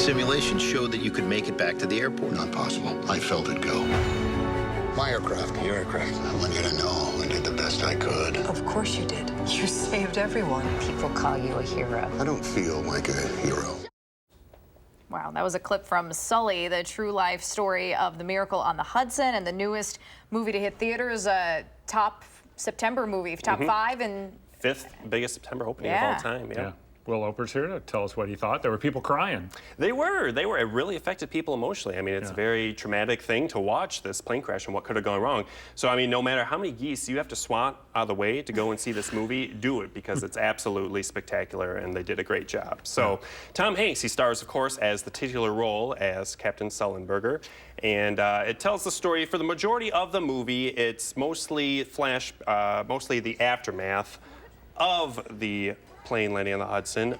simulation showed that you could make it back to the airport. Not possible. I felt it go. My aircraft. Your aircraft. I want you to know I did the best I could. Of course you did. You saved everyone. People call you a hero. I don't feel like a hero. Wow, that was a clip from Sully, the true life story of the miracle on the Hudson, and the newest movie to hit theaters, top September movie, top 5 and 5th biggest September opening of all time. Yeah. Will Loper's here to tell us what he thought. There were people crying. They were. It really affected people emotionally. I mean, it's a very traumatic thing to watch this plane crash and what could have gone wrong. So, I mean, no matter how many geese you have to swat out of the way to go and see this movie, do it because it's absolutely spectacular and they did a great job. So, Tom Hanks, he stars, of course, as the titular role as Captain Sullenberger. And it tells the story for the majority of the movie. It's mostly mostly the aftermath of the plane landing on the Hudson.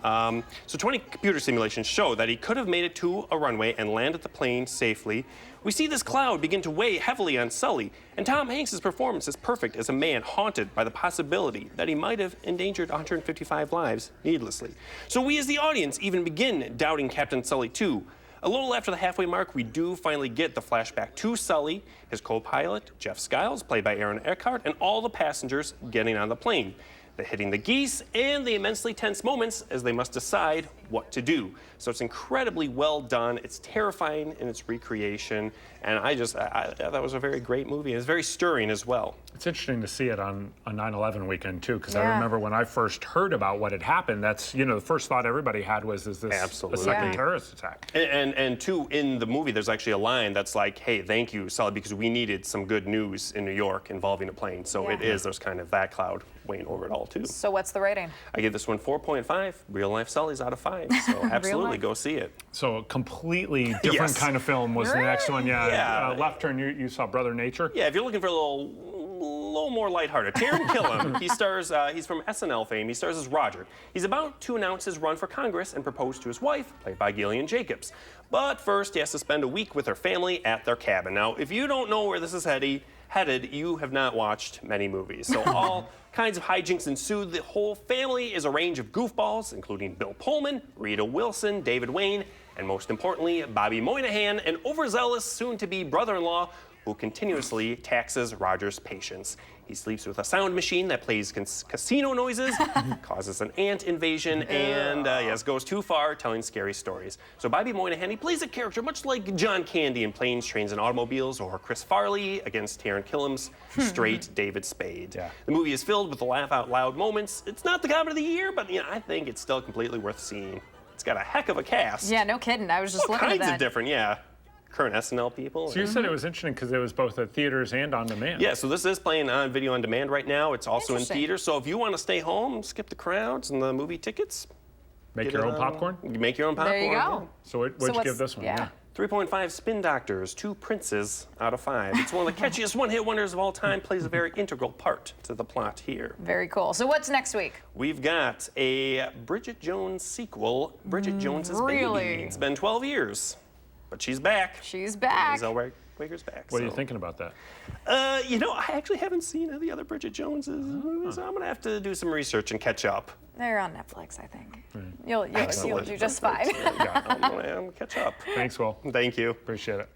So 20 computer simulations show that he could have made it to a runway and landed the plane safely. We see this cloud begin to weigh heavily on Sully, and Tom Hanks' performance is perfect as a man haunted by the possibility that he might have endangered 155 lives needlessly. So we as the audience even begin doubting Captain Sully too. A little after the halfway mark, we do finally get the flashback to Sully, his co-pilot, Jeff Skiles, played by Aaron Eckhart, and all the passengers getting on the plane. The hitting the geese, and the immensely tense moments as they must decide what to do. So it's incredibly well done. It's terrifying in its recreation, and I that was a very great movie. It's very stirring as well. It's interesting to see it on a 9/11 weekend too, because I remember when I first heard about what had happened. That's the first thought everybody had was, is this a second terrorist attack? And two, in the movie, there's actually a line that's like, "Hey, thank you, Sully, because we needed some good news in New York involving a plane." So there's kind of that cloud weighing over it all too. So what's the rating? I give this one 4.5. Real life Sully's out of 5. So absolutely go see it. So a completely different kind of film was the next one. Left Turn, you saw Brother Nature. Yeah, if you're looking for a little more lighthearted. Taron Killam, he stars, he's from SNL fame, he stars as Roger. He's about to announce his run for Congress and propose to his wife, played by Gillian Jacobs. But first, he has to spend a week with her family at their cabin. Now, if you don't know where this is headed, you have not watched many movies. So all kinds of hijinks ensue. The whole family is a range of goofballs, including Bill Pullman, Rita Wilson, David Wayne, and most importantly, Bobby Moynihan, an overzealous soon-to-be brother-in-law who continuously taxes Roger's patience. He sleeps with a sound machine that plays casino noises, causes an ant invasion, and goes too far telling scary stories. So Bobby Moynihan, he plays a character much like John Candy in Planes, Trains, and Automobiles, or Chris Farley against Taron Killam's straight David Spade. The movie is filled with the laugh-out-loud moments. It's not the comedy of the year, but I think it's still completely worth seeing. It's got a heck of a cast. Yeah, no kidding. I was just looking at that. All kinds of different, current SNL people. So you said it was interesting because it was both at theaters and on demand. Yeah, so this is playing on video on demand right now. It's also in theaters. So if you want to stay home, skip the crowds and the movie tickets. Make your own popcorn? Make your own popcorn. There you go. So what'd you give this one? 3.5 Spin Doctors, 2 Princes out of 5. It's one of the catchiest one-hit wonders of all time, plays a very integral part to the plot here. Very cool. So what's next week? We've got a Bridget Jones sequel, Bridget Jones's Baby. It's been 12 years, but she's back. She's back. Zellweger's back. What are you thinking about that? I actually haven't seen the other Bridget Joneses movies, so I'm going to have to do some research and catch up. They're on Netflix, I think. You'll do just fine. I'm going to catch up. Thanks, Will. Thank you. Appreciate it.